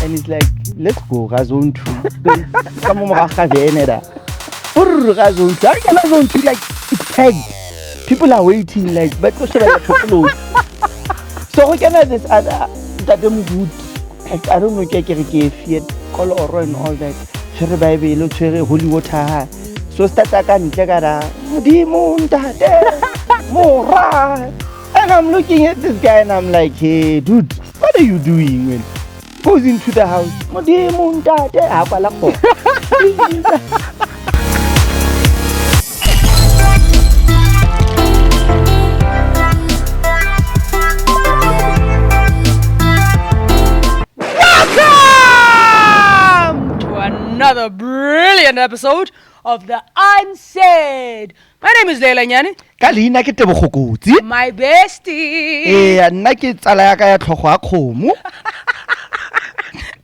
and he's like, let's go, zone 2. Come on, like zone 2, like it's packed. People are waiting, like, but also like Tokolosi. So we can have this other good. I don't know, Fiat color and all that. Cherry Bible, cherry holy water. So start again, Mora. And I'm looking at this guy and I'm like, hey, dude, what are you doing, man? Goes into the house. Welcome to another brilliant episode of The Unsaid. My name is Leila Nyani. My bestie.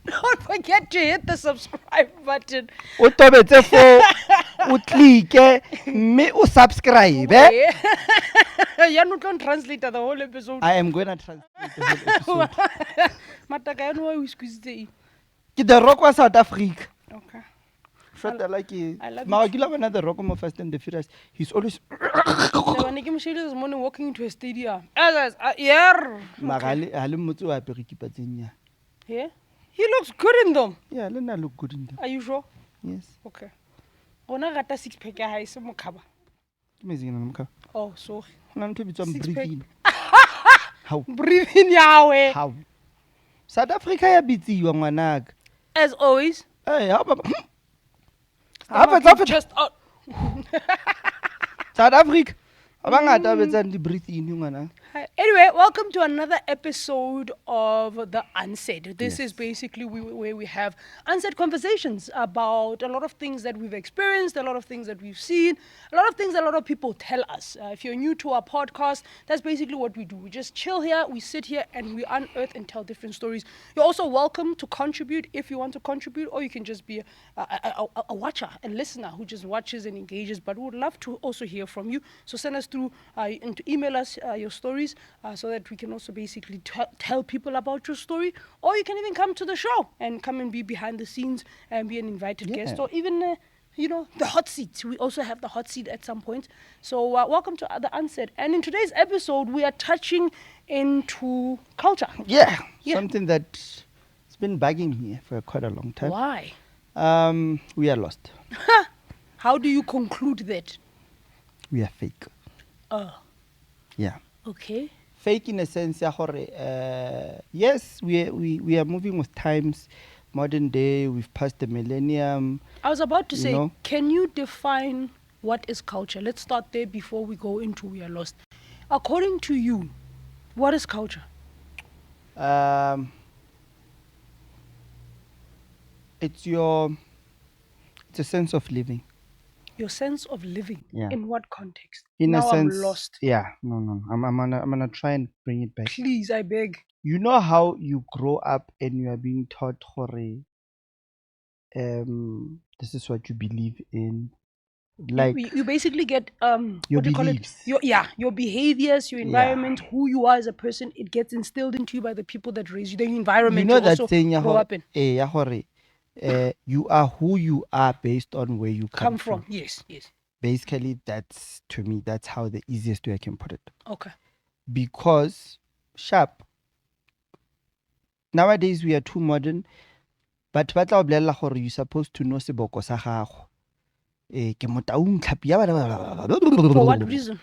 Don't forget to hit the subscribe button. Subscribe. You're not going to translate the whole episode. I am going to translate the whole episode. Mataka, I know why we squeezed it. The Rock was South Africa. Okay. I love it. The Rock of Fast and the Furious. He's always. This morning walking into a stadium. Yeah. Yeah. He looks good in them. Yeah, Lena look good in them. Are you sure? Yes. Okay. Ona gata six pack ya hae se mokaba. Oh, sorry. Breathing. How? Breathing yawe. How? South Africa ya busy ngwanaka. As always. Hey, how about just out. South Africa? Abangata betsa breathe in ngwana. Anyway, welcome to another episode of The Unsaid. This is basically where we have unsaid conversations about a lot of things that we've experienced, a lot of things that we've seen, a lot of things a lot of people tell us. If you're new to our podcast, that's basically what we do. We just chill here, we sit here, and we unearth and tell different stories. You're also welcome to contribute if you want to contribute, or you can just be a watcher, a listener who just watches and engages. But we would love to also hear from you. So send us through and to email us your stories. So that we can also basically tell people about your story, or you can even come to the show and come and be behind the scenes and be an invited guest, or even the hot seat. We also have the hot seat at some point. So welcome to The Unsaid. And in today's episode, we are touching into culture. Yeah. Something that's been bugging me for quite a long time. Why? We are lost. How do you conclude that? We are fake. Yeah. Okay. Fake in a sense, yes, we are moving with times. Modern day, we've passed the millennium. I was about to say, can you define what is culture? Let's start there before we go into we are lost. According to you, what is culture? It's a sense of living. Your sense of living. Yeah. In what context? In now a sense, I'm lost. Yeah, no. I'm gonna try and bring it back. Please, I beg. You know how you grow up and you are being taught, this is what you believe in. Like you basically get your what do you call it? Your behaviors, your environment, who you are as a person. It gets instilled into you by the people that raise you, the environment you also grow up in. You are who you are based on where you come from. Yes. Basically, that's, to me, that's how the easiest way I can put it. Okay. Because, nowadays we are too modern, but you're supposed to know seboko sa gago. For what reason?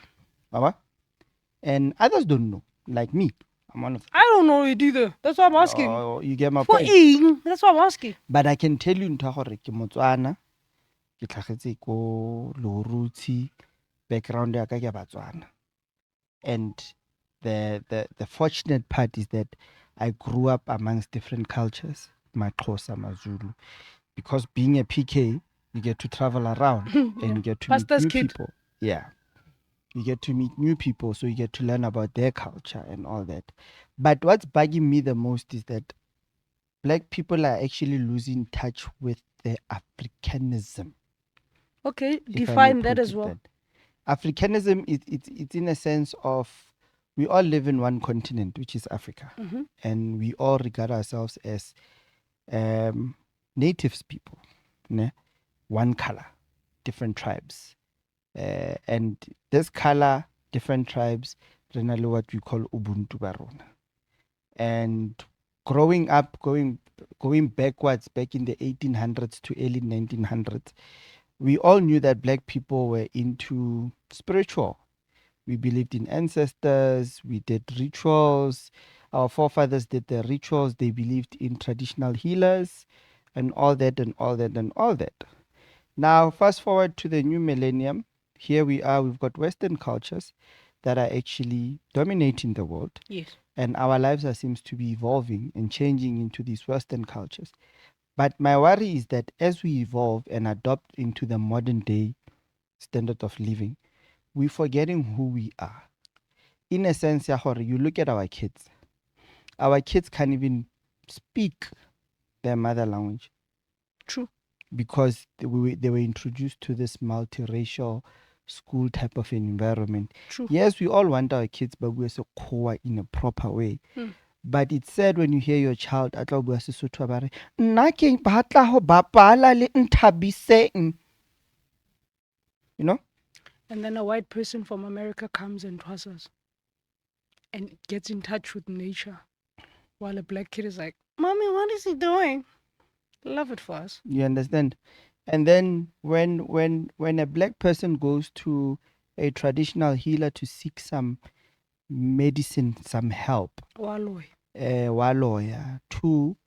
And others don't know, like me. I'm one of them. I don't know it either. That's what I'm asking. Oh, you get my point. That's what I'm asking. But I can tell you ke Motswana, ke tlhagetse ko Loruti, background ya ka ke Batswana. And the fortunate part is that I grew up amongst different cultures, Maxhosa, Mazulu. Because being a PK, you get to travel around and you get to meet new people. Yeah. You get to meet new people, so you get to learn about their culture and all that. But what's bugging me the most is that black people are actually losing touch with their Africanism. Okay, define that as well. Africanism, it's in a sense of we all live in one continent, which is Africa. Mm-hmm. And we all regard ourselves as natives people, ne? One color, different tribes. And this color, different tribes, renale what we call Ubuntu Barona. And growing up, going backwards, back in the 1800s to early 1900s, we all knew that black people were into spiritual. We believed in ancestors, we did rituals. Our forefathers did their rituals. They believed in traditional healers and all that and all that and all that. Now, fast forward to the new millennium. Here we are, we've got Western cultures that are actually dominating the world. Yes. And our lives seems to be evolving and changing into these Western cultures. But my worry is that as we evolve and adopt into the modern day standard of living, we're forgetting who we are. In a sense, you look at our kids can't even speak their mother language. True. Because they were introduced to this multiracial school type of an environment. True. Yes, we all want our kids, but we're so core in a proper way. But it's sad when you hear your child a tla bua Sesotho ba re, "Nna ke batla ho bapala le Nthabiseng." You know? And then a white person from America comes and tosses and gets in touch with nature, while a black kid is like, "Mommy, what is he doing?" Love it for us. You understand? And then when a black person goes to a traditional healer to seek some medicine, some help, Waloy. waloya, to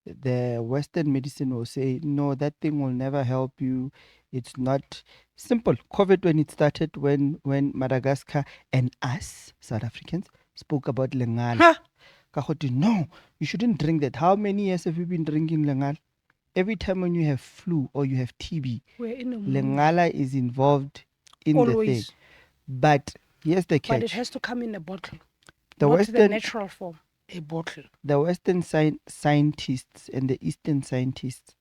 the Western medicine will say, no, that thing will never help you. It's not simple. COVID, when it started, when Madagascar and us, South Africans, spoke about lengal. Ha! No, you shouldn't drink that. How many years have you been drinking lengal? Every time when you have flu or you have TB, We're in a mood. lengala is involved in the thing. Always. But here's the catch. But it has to come in a bottle. The not the Western natural form. A bottle. the Western scientists and the Eastern scientists.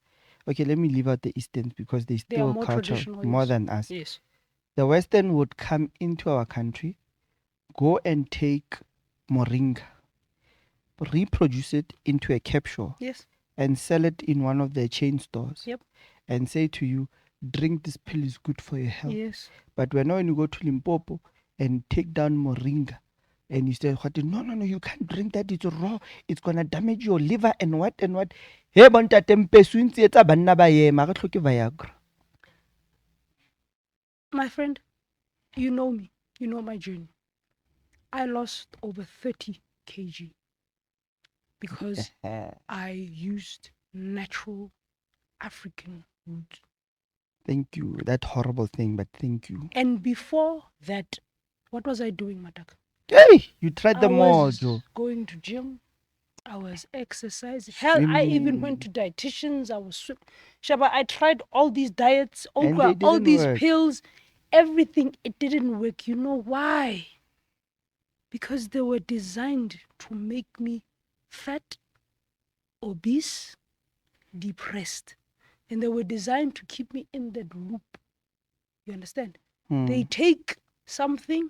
Okay, let me leave out the Easterns because they They are still more culture traditional, more yes. than us. Yes. The Western would come into our country, go and take moringa, reproduce it into a capsule, Yes. and sell it in one of their chain stores. Yep. And say to you, drink this pill is good for your health. Yes. But when you go to Limpopo and take down moringa, and you say, no, you can't drink that. It's raw. It's going to damage your liver and what and what. Hey, Viagra. My friend, you know me. You know my journey. I lost over 30 kg because I used natural African roots. Thank you. That horrible thing, but thank you. And before that, what was I doing, Matak? Hey, you tried them I all, was Joe. going to gym. I was exercising. Hell, I even went to dietitians. I was Shaba, I tried all these diets, And they okra, all didn't these work. pills, everything. It didn't work. You know why? Because they were designed to make me fat, obese, depressed. And they were designed to keep me in that loop. You understand? They take something,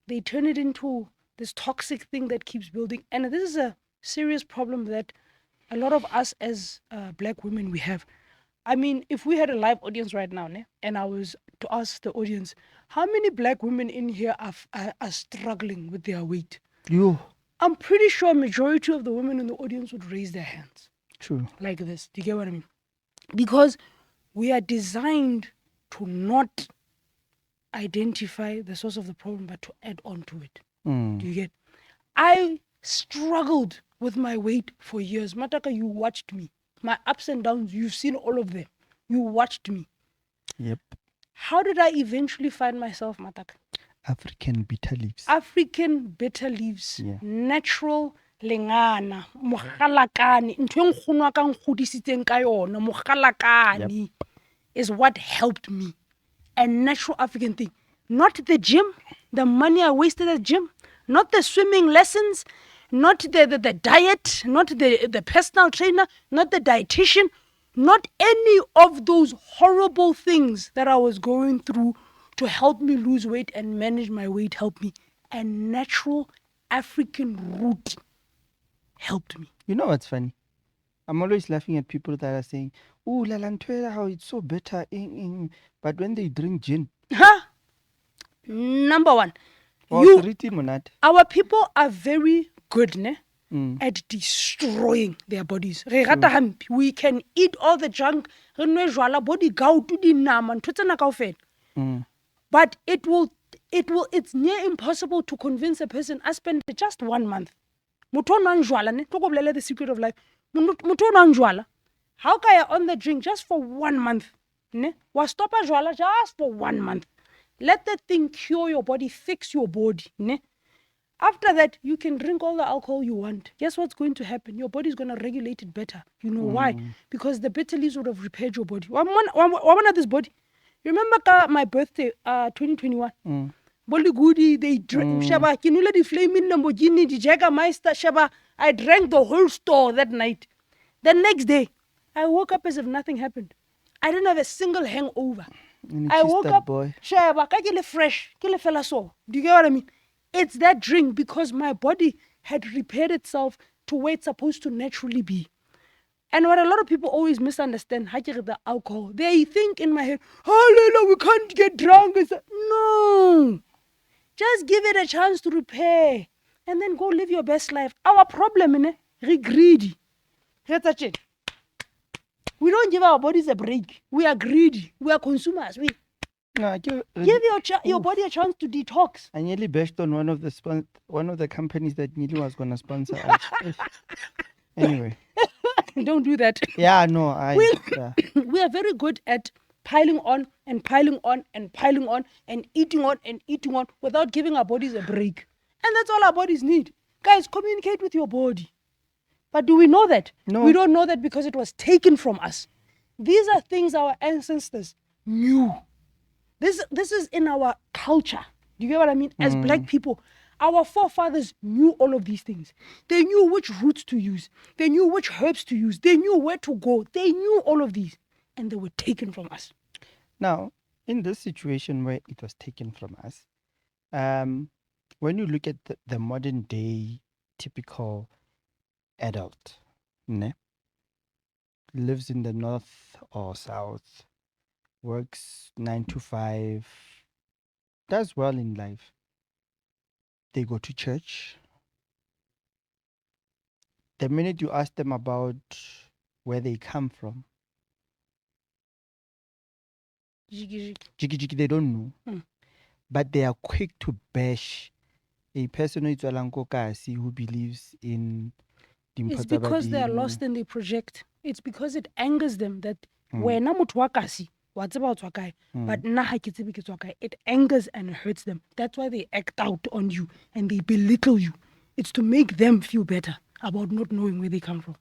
they turn it into this toxic thing that keeps building. And this is a serious problem that a lot of us as black women we have. I mean, if we had a live audience right now, and I was to ask the audience, how many black women in here are struggling with their weight? You. I'm pretty sure a majority of the women in the audience would raise their hands. True. Like this. Do you get what I mean? Because we are designed to not identify the source of the problem, but to add on to it. Do you get? I struggled with my weight for years. Mataka, you watched me. My ups and downs, you've seen all of them. You watched me. Yep. How did I eventually find myself, Mataka? African bitter leaves. African bitter leaves. Yeah. Natural lengana. Mogalakane. Ntho e nkgono wa ka a nkgodisitseng ka yona, mogalakane, is what helped me. A natural African thing. Not the gym, the money I wasted at gym, not the swimming lessons, not the diet, not the personal trainer, not the dietitian, not any of those horrible things that I was going through to help me lose weight and manage my weight helped me. A natural African root helped me. You know what's funny? I'm always laughing at people that are saying, "Oh, la lantwela, how it's so bitter," but when they drink gin, Huh? Number one, oh, seriti monate. our people are very good, ne? Mm. At destroying their bodies. We can eat all the junk, body Mm. but it's near impossible to convince a person I spend just 1 month. Motho o nwang jwala, ne? Tlo go bolelela the secret of life. Motho o nwang jwala, how can you on the drink just for 1 month? Ne? Wa stop a jwala just for 1 month. Let that thing cure your body, fix your body. Ne? After that, you can drink all the alcohol you want. Guess what's going to happen? Your body's going to regulate it better. You know why? Because the bitter leaves would have repaired your body. One of this body. Remember my birthday, 2021? Bolly Goody, they drank Shaba, Kinula the Flaming Lamborghini, the Jägermeister Shaba. I drank the whole store that night. The next day, I woke up as if nothing happened. I didn't have a single hangover. I woke up, Shaba, I fresh, kill a fella so. Do you get what I mean? It's that drink because my body had repaired itself to where it's supposed to naturally be. And what a lot of people always misunderstand, the alcohol. They think in my head, oh, we can't get drunk. No. Just give it a chance to repair. And then go live your best life. Our problem is we're greedy. We don't give our bodies a break. We are greedy. We are consumers. Give your body a chance to detox. I nearly bashed on one of the companies that nearly was going to sponsor us. Anyway. Don't do that. Yeah, no. We are very good at piling on and piling on and piling on and eating on without giving our bodies a break. And that's all our bodies need. Guys, communicate with your body. But do we know that? No. We don't know that because it was taken from us. These are things our ancestors knew. This is in our culture. Do you get what I mean? As black people, our forefathers knew all of these things. They knew which roots to use. They knew which herbs to use. They knew where to go. They knew all of these. And they were taken from us. Now, in this situation where it was taken from us, when you look at the modern day typical adult, ne? Lives in the north or south, works 9 to 5, does well in life. They go to church. The minute you ask them about where they come from, jiki, they don't know. But they are quick to bash a person who believes in It's because they are lost and they project. It's because it angers them that wena motho wa kasi wa tseba o tswa kae, but nna ha ke tsebe ke tswa kae. It angers and hurts them. That's why they act out on you and they belittle you. It's to make them feel better about not knowing where they come from.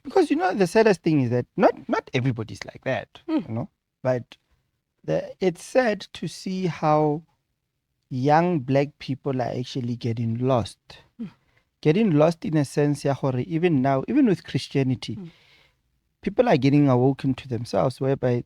Because the saddest thing is that not everybody's like that, but it's sad to see how young black people are actually getting lost. Getting lost in a sense, even now, even with Christianity, people are getting awoken to themselves, whereby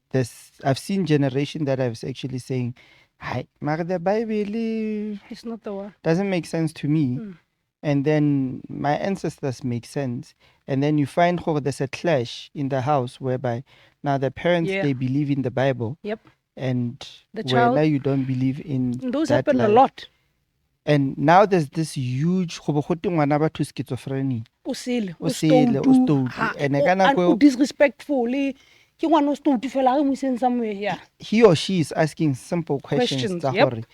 I've seen generation that I was actually saying, "Hi, the Bible it's not the one. Doesn't make sense to me." And then my ancestors make sense. And then you find there's a clash in the house whereby now the parents, they believe in the Bible. Yep. And the child, now you don't believe in those that happen a lot. And now there's this huge schizophrenia. Disrespectful. He or she is asking simple questions. Yep.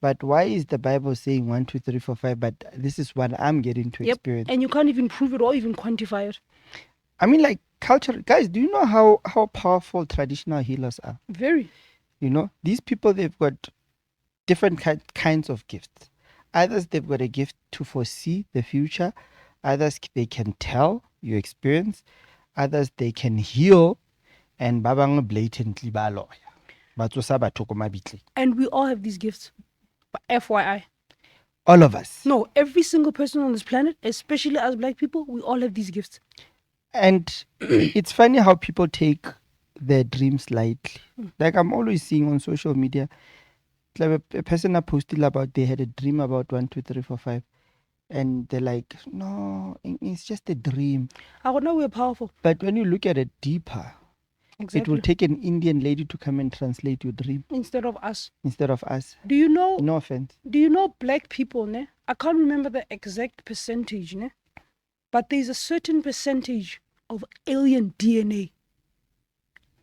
But why is the Bible saying 1, 2, 3, 4, 5? But this is what I'm getting to experience. And you can't even prove it or even quantify it. I mean, like culture. Guys, do you know how powerful traditional healers are? Very. These people, they've got different kinds of gifts. Others, they've got a gift to foresee the future. Others, they can tell your experience. Others, they can heal. And babang blatantly balo. And we all have these gifts. FYI. All of us. No, every single person on this planet, especially as black people, we all have these gifts. And it's funny how people take their dreams lightly. Like I'm always seeing on social media, like a person posted about they had a dream about 1, 2, 3, 4, 5. and they're like, no, it's just a dream. I would know we're powerful. But when you look at it deeper, Exactly. it will take an Indian lady to come and translate your dream Instead of us. Do you know? No offense. Do you know black people, ne? I can't remember the exact percentage, ne? But there's a certain percentage of alien DNA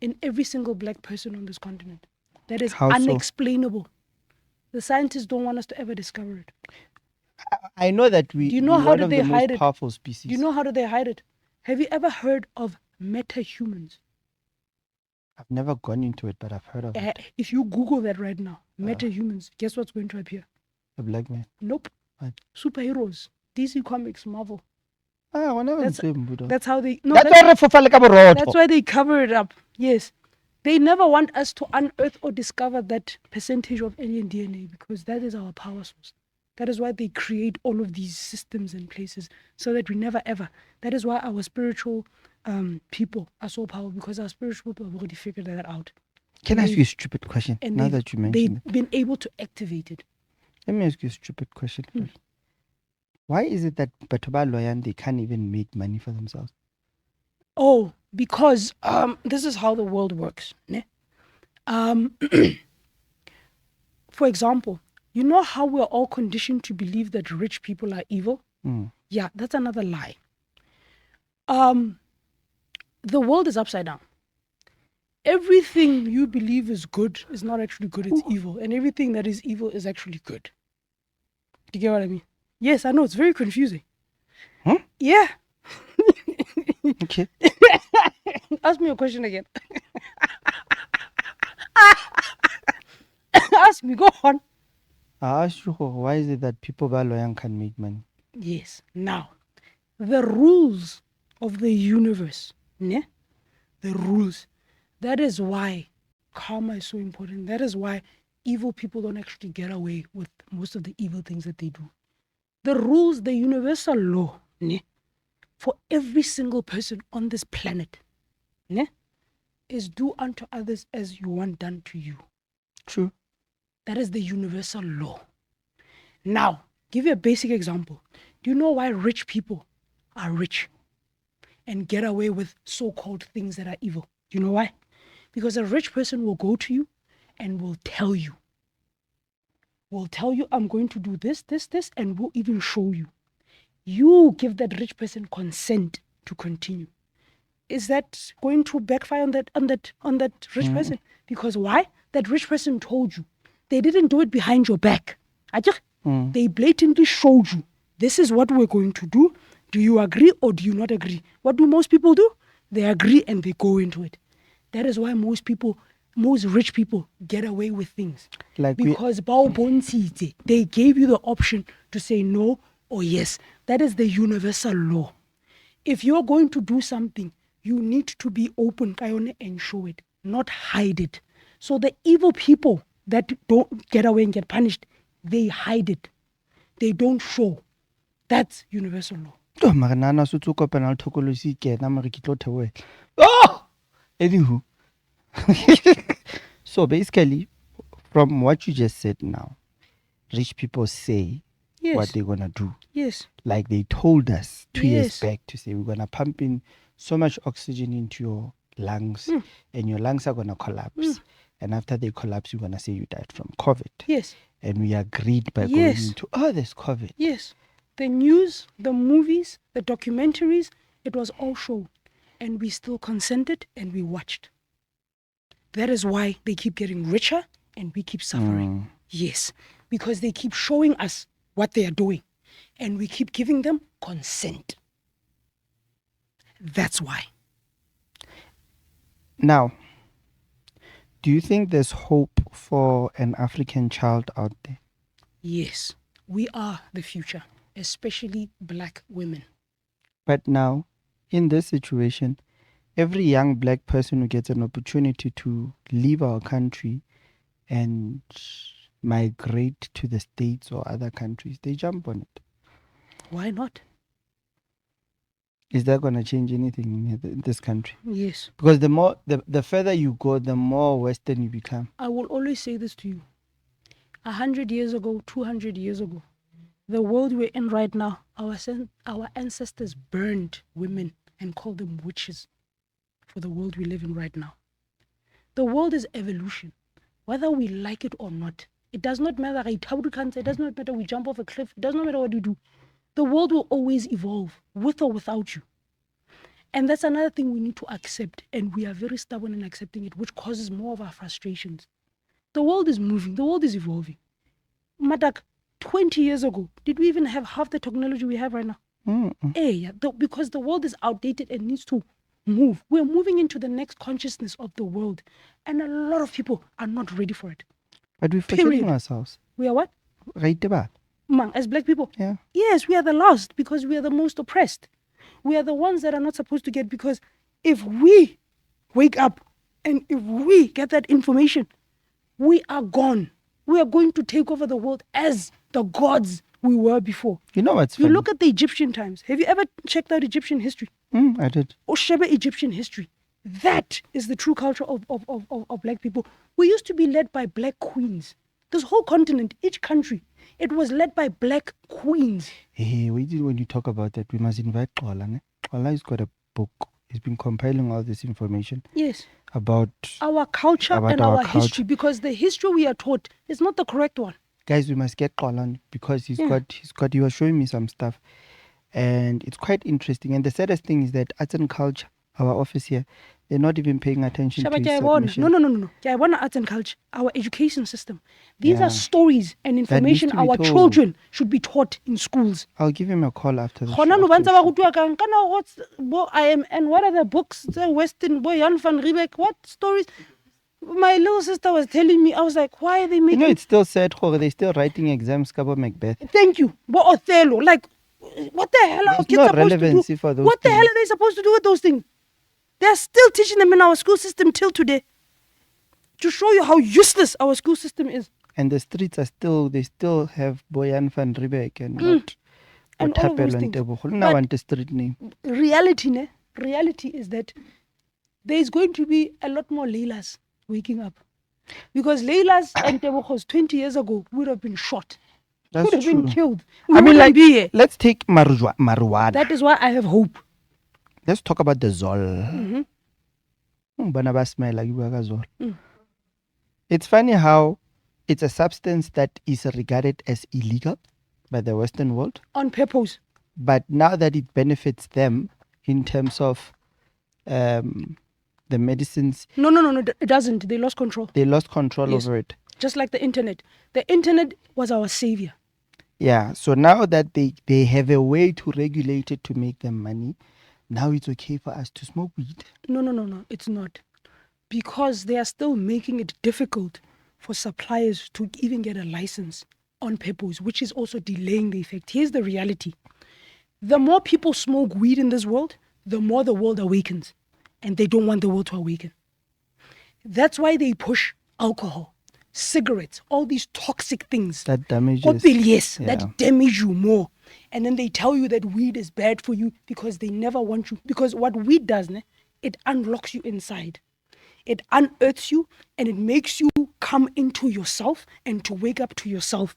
in every single black person on this continent. That is How so? unexplainable. The scientists don't want us to ever discover it. I know that Do you know we're how one did of they the hide most it? powerful species. Do you know how do they hide it? Have you ever heard of meta-humans? I've never gone into it, but I've heard of it. If you Google that right now, meta-humans, guess what's going to appear? A black man. Nope. What? Superheroes. DC Comics, Marvel. That's That's how they... No, that's why they cover it up. Yes. They never want us to unearth or discover that percentage of alien DNA because that is our power source. That is why they create all of these systems and places so that we never ever. That is why our spiritual people are so powerful because our spiritual people have already figured that out. Can I ask you a stupid question now that you mentioned it? They've been able to activate it. Let me ask you a stupid question. Why is it that Batoba Loyan, they can't even make money for themselves? Oh, because this is how the world works. Ne? For example, you know how we're all conditioned to believe that rich people are evil? Yeah, that's another lie. The world is upside down. Everything you believe is good is not actually good, it's evil. And everything that is evil is actually good. Do you get what I mean? Yes, I know, it's very confusing. Huh? Yeah. Okay. Ask me a question again. Ask me, go on. I asked you, why is it that people by Loyan can make money? Yes. Now, the rules of the universe, ne? The rules. That is why karma is so important. That is why evil people don't actually get away with most of the evil things that they do. The rules, the universal law, ne? For every single person on this planet, ne? Is do unto others as you want done to you. True. That is the universal law. Now, give you a basic example. Do you know why rich people are rich and get away with so-called things that are evil? Do you know why? Because a rich person will go to you and will tell you, I'm going to do this, and will even show you. You give that rich person consent to continue. Is that going to backfire on that rich person? Because why? That rich person told you. They didn't do it behind your back. They blatantly showed you, this is what we're going to do. Do you agree or do you not agree? What do most people do? They agree and they go into it. That is why most rich people get away with things. Because they gave you the option to say no or yes. That is the universal law. If you're going to do something, you need to be open and show it, not hide it. So the evil people that don't get away and get punished, they hide it. They don't show. That's universal law. Tokolosi anywho. So basically, from what you just said now, rich people say what they're gonna do. Yes. Like they told us 2 years back to say we're gonna pump in so much oxygen into your lungs and your lungs are gonna collapse. And after they collapse, you're gonna say you died from COVID. Yes. And we agreed by going into there's COVID. Yes. The news, the movies, the documentaries, it was all shown. And we still consented and we watched. That is why they keep getting richer and we keep suffering. Yes. Because they keep showing us what they are doing. And we keep giving them consent. That's why. Now, do you think there's hope for an African child out there? Yes. We are the future, especially black women. But now, in this situation, every young black person who gets an opportunity to leave our country and migrate to the States or other countries, they jump on it. Why not? Is that going to change anything in this country? Yes. Because the further you go, the more Western you become. I will always say this to you. 100 years ago, 200 years ago, the world we're in right now our ancestors burned women and called them witches for the world we live in right now. The world is evolution, whether we like it or not. It does not matter. It does not matter we jump off a cliff. It does not matter what you do. The world will always evolve, with or without you. And that's another thing we need to accept. And we are very stubborn in accepting it, which causes more of our frustrations. The world is moving. The world is evolving. Madak, 20 years ago, did we even have half the technology we have right now? Because the world is outdated and needs to move. We're moving into the next consciousness of the world. And a lot of people are not ready for it. But we're forgetting ourselves. We are what? Right about. As black people? Yeah. Yes, we are the last because we are the most oppressed. We are the ones that are not supposed to get, because if we wake up and if we get that information, we are gone. We are going to take over the world as the gods we were before. You know what's You funny? look at the Egyptian times. Have you ever checked out Egyptian history? I did. Or Sheba Egyptian history? That is the true culture of black people. We used to be led by black queens. This whole continent, each country, it was led by black queens. Hey, when you talk about that, we must invite Xola. Ne? Xola has got a book. He's been compiling all this information. Yes. About our culture and our history, because the history we are taught is not the correct one. Guys, we must get Xola because he was showing me some stuff, and it's quite interesting. And the saddest thing is that arts and culture, our office here, they're not even paying attention to his submission. No. Arts and culture, our education system. These are stories and information our children should be taught in schools. I'll give him a call after the show. And what are the books? The Western Jan van Riebeck. What stories? My little sister was telling me, I was like, why are they making... it's still sad, they're still writing exams, Cabo Macbeth. Thank you. Othello. Like, what the hell are kids supposed to do? For those what the hell are they supposed to do with those things? They're still teaching them in our school system till today, to show you how useless our school system is. And the streets are they still have Boyan van Riebeck and what all of those things. Now want the street name. Reality is that there's going to be a lot more Leilas waking up. Because Leilas and Tebochos 20 years ago would have been shot. That's would have true. been killed. Let's take Maruana. That is why I have hope. Let's talk about the Zol. Zol. It's funny how it's a substance that is regarded as illegal by the Western world. On purpose. But now that it benefits them in terms of the medicines. No, it doesn't. They lost control. They lost control over it. Just like the internet. The internet was our savior. Yeah, so now that they have a way to regulate it to make them money, now it's okay for us to smoke weed. No, it's not. Because they are still making it difficult for suppliers to even get a license on purpose, which is also delaying the effect. Here's the reality. The more people smoke weed in this world, the more the world awakens. And they don't want the world to awaken. That's why they push alcohol, cigarettes, all these toxic things. That damages. That damage you more. And then they tell you that weed is bad for you because they never want you. Because what weed does, it unlocks you inside. It unearths you and it makes you come into yourself and to wake up to yourself.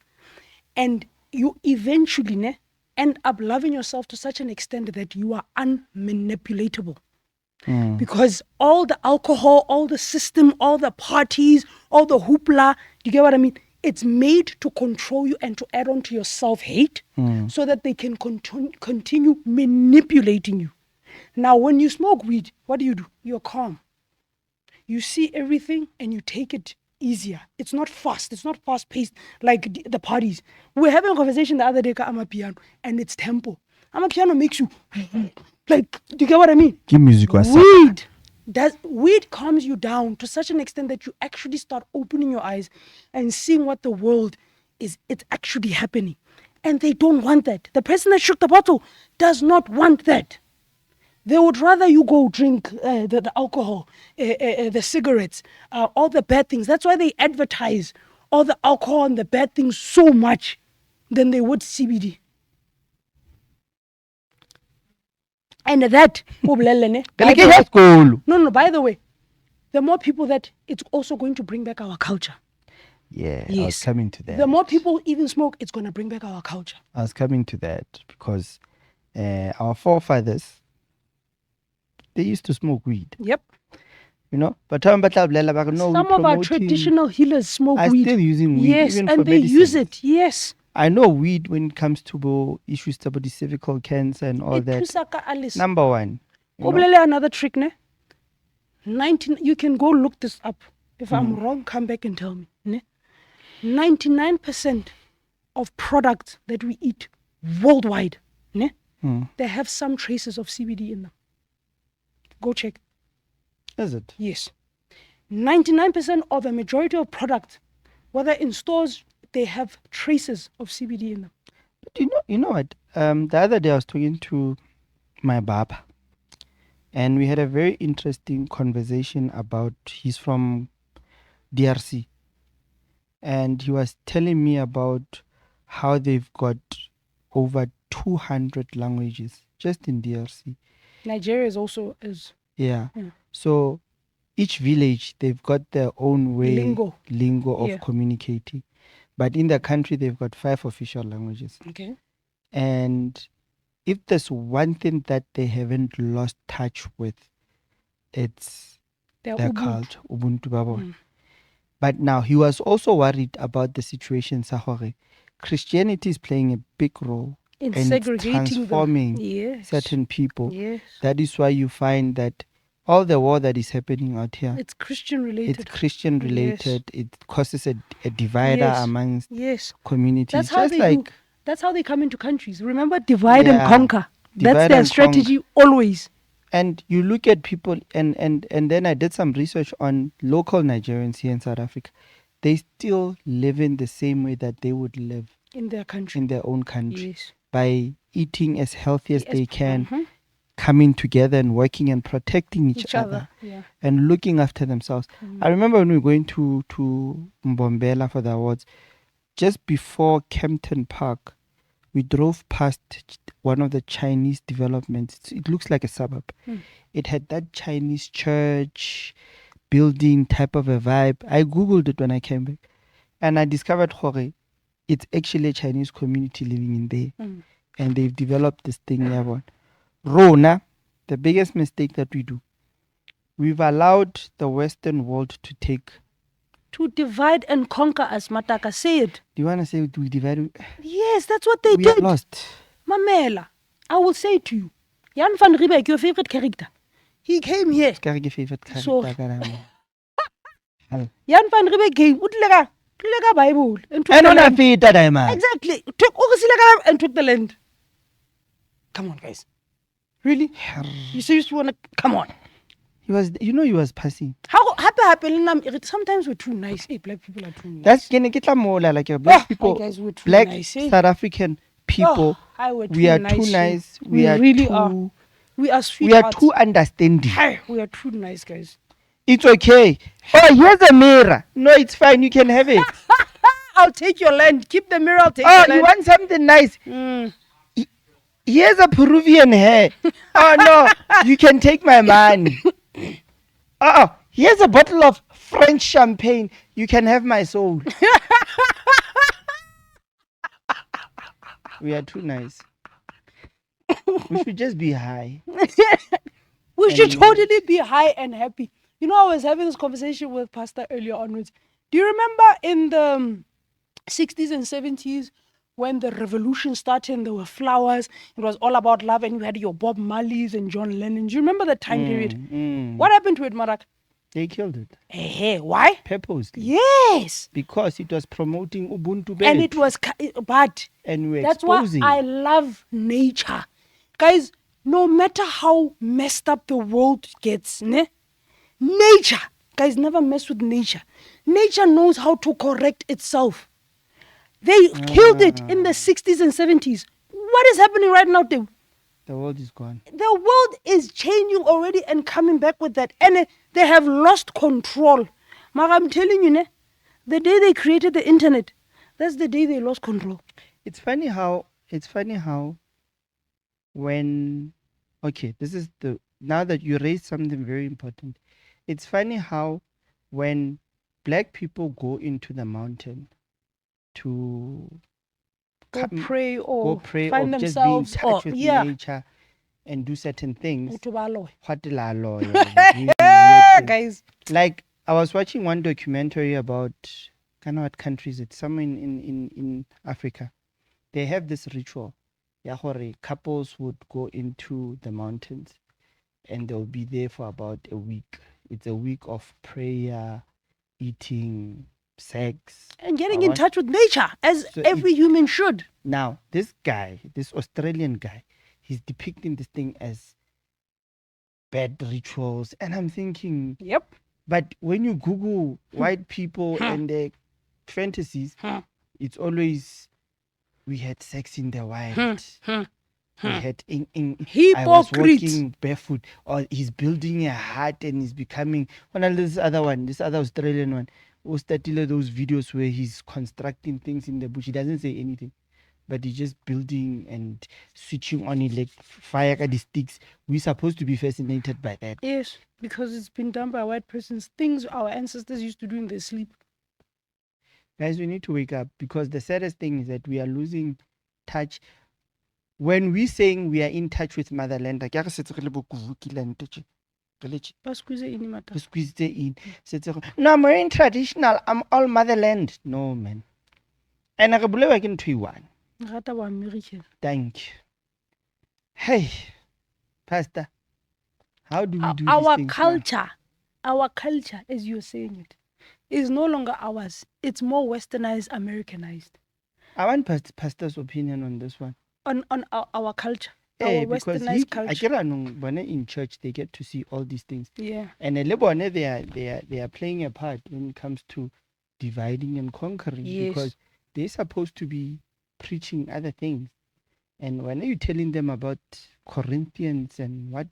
And you eventually end up loving yourself to such an extent that you are unmanipulatable. Because all the alcohol, all the system, all the parties, all the hoopla, you get what I mean? It's made to control you and to add on to your self-hate so that they can continue manipulating you. Now, when you smoke weed, what do? You're calm. You see everything and you take it easier. It's not fast. It's not fast-paced like the parties. We were having a conversation the other day about Amapiano, and it's tempo. Amapiano makes you... Like, do you get what I mean? Give music Weed calms you down to such an extent that you actually start opening your eyes and seeing what the world is. It's actually happening. And they don't want that. The person that shook the bottle does not want that. They would rather you go drink the alcohol, the cigarettes, all the bad things. That's why they advertise all the alcohol and the bad things so much than they would CBD. And that, no, by the way, the more people that it's also going to bring back our culture. Yeah, I was Yes. coming to that. The more people even smoke, it's going to bring back our culture. I was coming to that because our forefathers, they used to smoke weed. Yep. You know, but no, we Some of our traditional healers smoke are weed. still using weed, Yes, even and for they medicine. use it. Yes. I know weed when it comes to issues about the cervical cancer and all It that. thusaka Alice. Number one, you know, Oblele another trick, ne? 19. You can go look this up. If I'm wrong, come back and tell me. Ne? 99% of products that we eat worldwide, ne? They have some traces of CBD in them. Go check. is it? Yes. 99% of a majority of products, whether in stores, they have traces of CBD in them. But you know what? The other day I was talking to my barber, and we had a very interesting conversation about. He's from DRC, and he was telling me about how they've got over 200 languages just in DRC. Nigeria is also Yeah. Yeah. So each village they've got their own way Lingo. of Yeah. communicating. But in the country they've got 5 official languages. Okay. And if there's one thing that they haven't lost touch with, it's They're their Ubuntu. culture, Ubuntu Babon. But now he was also worried about the situation Sahore. Christianity is playing a big role In and it's segregating transforming them. Yes. certain people. Yes. That is why you find that all the war that is happening out here, It's Christian related. it's Christian related. Yes. It causes a divider Yes. amongst Yes. communities. That's how Just they like do. That's how they come into countries. Remember, divide and Yeah. conquer. Divide That's their and strategy always. and you look at people and then I did some research on local Nigerians here in South Africa. They still live in the same way that they would live In their country. in their own country. Yes. By eating as healthy as Yes, they can, coming together and working and protecting each other. Yeah. And looking after themselves. I remember when we were going to Mbombela for the awards, just before Kempton Park, we drove past one of the Chinese developments. It looks like a suburb. It had that Chinese church building type of a vibe. I googled it when I came back, and I discovered Hore. It's actually a Chinese community living in there, and they've developed this thing. Rona, the biggest mistake that we do, we've allowed the Western world to take. To divide and conquer, as Mataka said. Do you want to say we divide? Yes, that's what they We did. are lost. Mamela, I will say to you, Jan van Riebeeck, your favorite character, he came here. Karige favorite So- character ka nama. Jan van Riebeeck came. Utleka Bible and took And the on a land. feet that I'm Exactly. Took Ogesileka and took the land. Come on, guys. Really? You seriously want to? Come on. He was passing. How happy? Sometimes we're too nice. Hey, black people are too nice. That's gonna get mola like black Oh, people, guys, we're too black nice, eh? South African people. We are too nice. We are really too, are. We are sweet. We are too understanding. Hey, we are too nice, guys. It's okay. Oh, here's a mirror. No, it's fine. You can have it. I'll take your land. Keep the mirror. I'll take Oh, your you land. want something nice? Here's a Peruvian hair. Oh no, you can take my money. Oh, here's a bottle of French champagne. You can have my soul. We are too nice. We should just be high. We should And- totally be high and happy. You know, I was having this conversation with Pastor earlier onwards. Do you remember in the 60s and 70s when the revolution started and there were flowers? It was all about love and you had your Bob Marleys and John Lennon. Do you remember that time period? What happened to it, Marak? They killed it. Hey, why? Purposely. Yes. Because it was promoting Ubuntu And it was bad. And we're That's exposing. why I love nature. Guys, no matter how messed up the world gets, nature, guys, never mess with nature. Nature knows how to correct itself. They killed it in the 60s and 70s. What is happening right now, Tim? The world is gone. The world is changing already and coming back with that. And they have lost control. But I'm telling you, the day they created the internet, that's the day they lost control. It's funny how when this is now that you raised something very important. It's funny how when black people go into the mountain to Go come- pray or go pray find or just be in themselves or touch with yeah. nature and do certain things. Go to Baloy. Hwatilalo, yeah, doing weird things. Guys. Like I was watching one documentary about I don't know what countries it's somewhere in Africa. They have this ritual. Yeah, couples would go into the mountains and they'll be there for about a week. It's a week of prayer, eating, sex, And getting in touch with nature, as So every human should. Now, this guy, this Australian guy, he's depicting this thing as bad rituals. And I'm thinking, Yep. but when you Google white people and their fantasies, it's always we had sex in the wild. We had I was Hypocrite. walking barefoot, or he's building a hut and he's becoming this other Australian one who started those videos where he's constructing things in the bush. He doesn't say anything, but he's just building and switching on fire at the sticks. We're supposed to be fascinated by that. Yes, because it's been done by white persons. Things our ancestors used to do in their sleep. Guys, we need to wake up, because the saddest thing is that we are losing touch. When we saying we are in touch with motherland, Ba squeeze it in, mata. we squeeze it in. No, I'm wearing traditional. I'm all motherland. No, man. And I believe I can do one. Rata wa American. Thank you. Hey, Pastor, how do we do Our these things culture, our culture, as you're saying it, is no longer ours. It's more westernized, Americanized. I want Pastor's opinion on this one. On our culture, Hey, our because westernized culture. when in church they get to see all these things. Yeah. And they are playing a part when it comes to dividing and conquering. Yes. Because they're supposed to be preaching other things. And when are you telling them about Corinthians and what,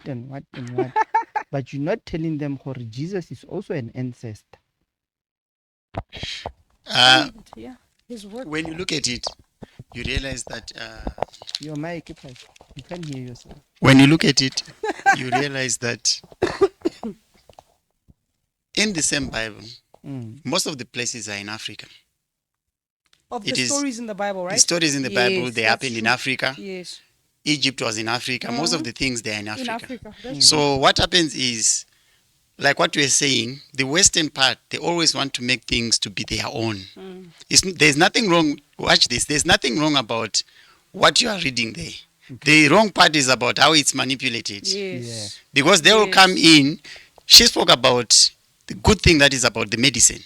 but you're not telling them how Jesus is also an ancestor. Yeah. His work. When you look at it, you realize that Your mic, you can't hear yourself. when you look at it, you realize that in the same Bible, most of the places are in Africa. Of It the is- stories in the Bible, right? The stories in the Yes, Bible, they that's happened in true. Africa. Yes. Egypt was in Africa. Most of the things, they are in In Africa. Africa. That's So what happens is, like what we are saying, the Western part, they always want to make things to be their own. There's nothing wrong. Watch this. There's nothing wrong about what you are reading there. The wrong part is about how it's manipulated. Yes. Because they will Yes. come in. She spoke about the good thing that is about the medicine.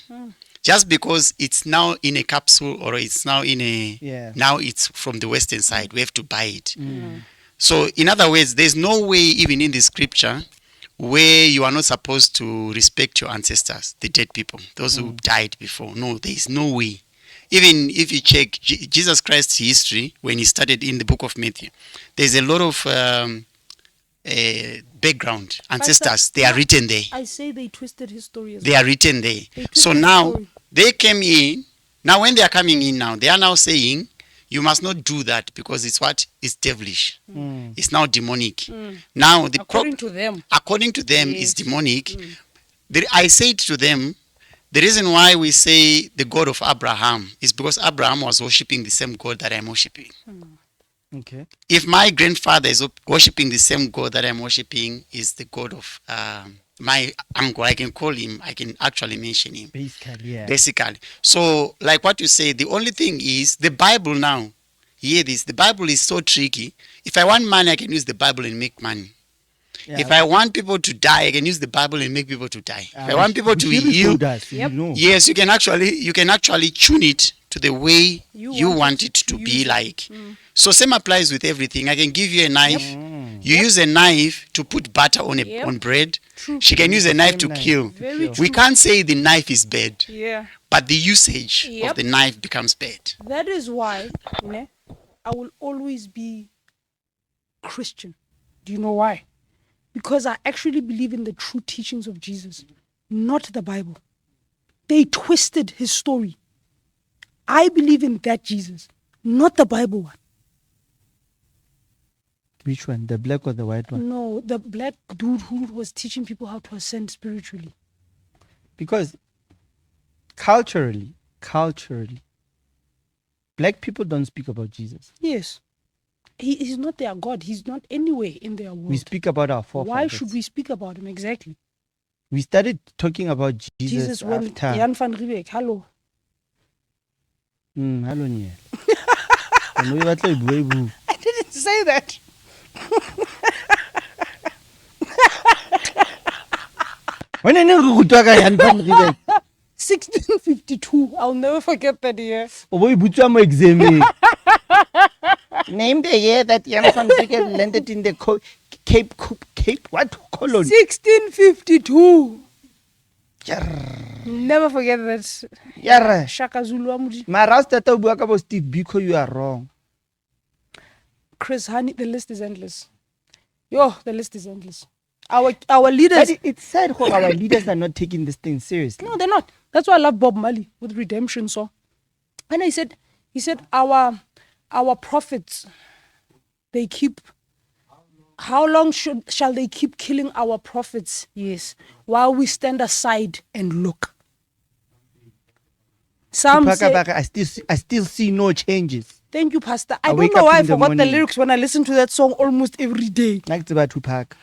Just because it's now in a capsule or it's now in a now it's from the Western side, we have to buy it. So in other words, there's no way even in the scripture where you are not supposed to respect your ancestors, the dead people, those who died before. No, there is no way. Even if you check Jesus Christ's history, when he started in the book of Matthew, there's a lot of background ancestors. They are written there. I say they twisted his story as They are written there. They So twisted his now story. they came in. Now when they are coming in now, they are now saying you must not do that because it's what is devilish. It's now demonic. Now the according to them. according to them Yes. is demonic. I said to them, the reason why we say the God of Abraham is because Abraham was worshipping the same God that I'm worshipping. Okay. If my grandfather is worshipping the same God that I'm worshipping, is the God of my uncle, I can call him, I can actually mention him. Basically, yeah. Basically. So, like what you say, the only thing is the Bible now. Hear this, the Bible is so tricky. If I want money, I can use the Bible and make money. Yeah. If I want people to die, I can use the Bible and make people to die. If I want people to Bushiri heal, told us, Yep. you know. yes, you can actually tune it to the way You you want want it it to to be use it. like. So same applies with everything. I can give you a knife. You use a knife to put butter on Yep. bread. True. She can use a knife to Same knife. kill. Very We true. can't say the knife is bad, Yeah. but the usage Yep. of the knife becomes bad. That is why I will always be Christian. Do you know why? Because I actually believe in the true teachings of Jesus, not the Bible. They twisted his story. I believe in that Jesus, not the Bible one. Which one? The black or the white one? No, the black dude who was teaching people how to ascend spiritually. Because culturally, black people don't speak about Jesus. Yes. He's not their God. He's not anywhere in their world. We speak about our forefathers. Why should we speak about him? Exactly. We started talking about Jesus when after. Jan van Riebeeck, hello. Hello, Niel. I didn't say that. When I know Jan van Riebeeck. 1652. I'll never forget that year. Name the year that Jan van Riebeeck landed in the Cape what colony? 1652. Never forget that. Shaka Zulu Amudi. Marasta bua ka Steve Biko, you are wrong. Chris Honey, the list is endless. The list is endless. Our leaders. But it's sad how our leaders are not taking this thing seriously. No, they're not. That's why I love Bob Marley with Redemption song. And he said our prophets, they keep. How long shall they keep killing our prophets? Yes, while we stand aside and look. Some say, I still see no changes. Thank you, Pastor. I don't know why I forgot the lyrics when I listen to that song almost every day. Like Tupac.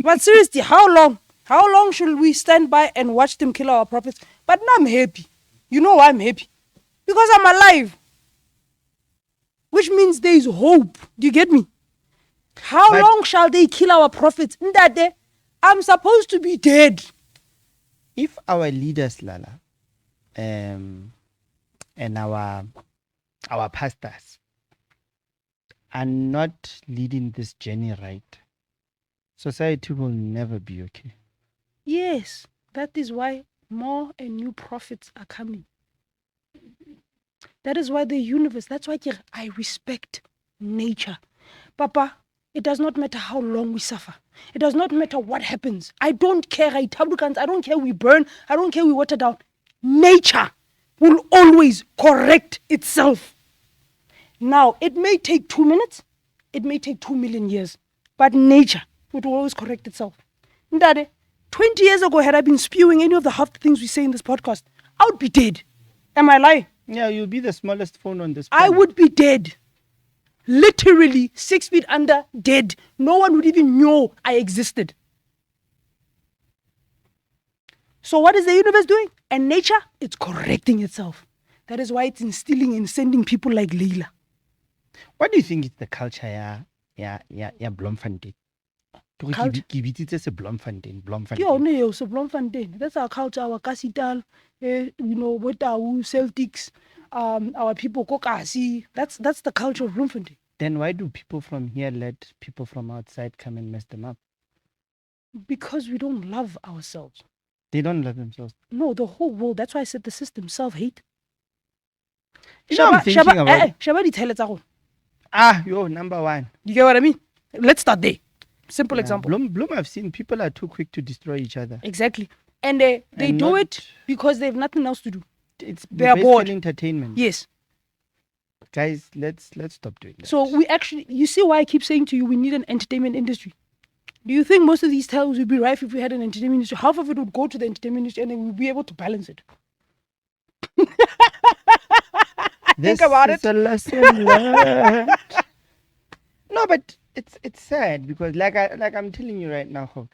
But seriously, how long? How long should we stand by and watch them kill our prophets? But now I'm happy. You know why I'm happy? Because I'm alive. Which means there is hope. Do you get me? How long shall they kill our prophets? Ndade, I'm supposed to be dead. If our leaders, Lala, and our pastors are not leading this journey right, society will never be okay. Yes, that is why more and new prophets are coming. That is why the universe, that's why I respect nature. Papa, it does not matter how long we suffer. It does not matter what happens. I don't care. I don't care we burn. I don't care we water down. Nature will always correct itself. Now, it may take 2 minutes. It may take 2 million years. But nature, it will always correct itself. Ndade, 20 years ago, had I been spewing any of the half the things we say in this podcast, I would be dead. Am I lying? Yeah, you'll be the smallest phone on this planet. I would be dead. Literally 6 feet under, dead. No one would even know I existed. So what is the universe doing? And nature, it's correcting itself. That is why it's instilling and sending people like Leila. What do you think is the culture Bloemfontein? Bloemfontein. That's our culture, our Kasital, what our Celtics, our people Kokasi. That's the culture of Bloemfontein. Then why do people from here let people from outside come and mess them up? Because we don't love ourselves. They don't love themselves. No, the whole world. That's why I said the system, self-hate. I'm thinking about... You're number one. You get what I mean? Let's start there. Simple example. Bloom, I've seen people are too quick to destroy each other. Exactly. And they do it because they have nothing else to do. They're bored. Entertainment. Yes. Guys, let's stop doing that. So you see why I keep saying to you, we need an entertainment industry. Do you think most of these tales would be rife if we had an entertainment industry? Half of it would go to the entertainment industry and then we'd be able to balance it. Think about it. This is a lesson learned. No, but it's sad because like I'm telling you right now,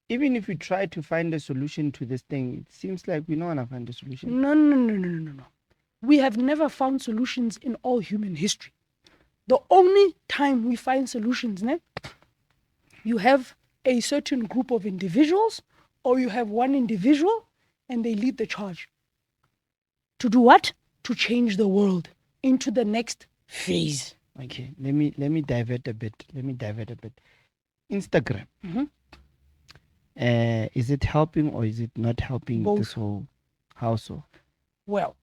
even if we try to find a solution to this thing, it seems like we don't want to find a solution. No. We have never found solutions in all human history. The only time we find solutions, you have a certain group of individuals or you have one individual and they lead the charge. To do what? To change the world into the next phase. Okay, let me divert a bit. Instagram. Mm-hmm. Is it helping or is it not helping Both. This whole household? Well,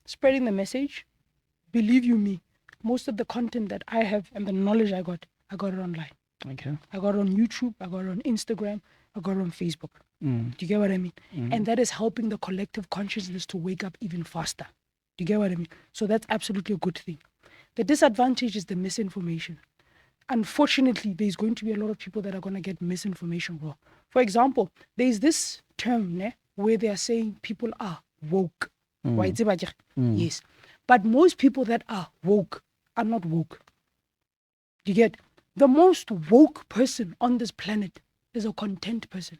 spreading the message, believe you me, most of the content that I have and the knowledge I got it online. Okay. I got it on YouTube, I got it on Instagram, I got it on Facebook. Do you get what I mean? And that is helping the collective consciousness to wake up even faster. Do you get what I mean? So that's absolutely a good thing. The disadvantage is the misinformation. Unfortunately, there's going to be a lot of people that are going to get misinformation wrong. For example, there's this term where they are saying people are woke. Wa itseba ke? Yes. But most people that are woke are not woke. You get? The most woke person on this planet is a content person.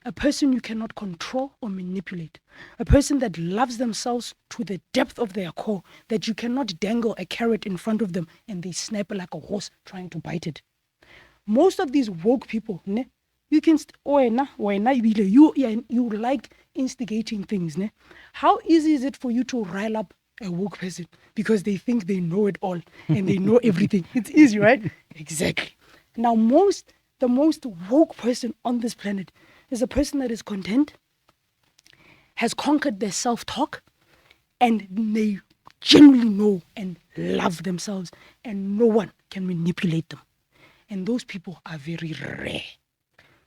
A person you cannot control or manipulate. A person that loves themselves to the depth of their core, that you cannot dangle a carrot in front of them and they snap like a horse trying to bite it. Most of these woke people, ne, you can you like instigating things. Ne? How easy is it for you to rile up a woke person because they think they know it all and they know everything? It's easy, right? Exactly. Now, the most woke person on this planet is a person that is content, has conquered their self-talk, and they genuinely know and love themselves, and no one can manipulate them. And those people are very rare.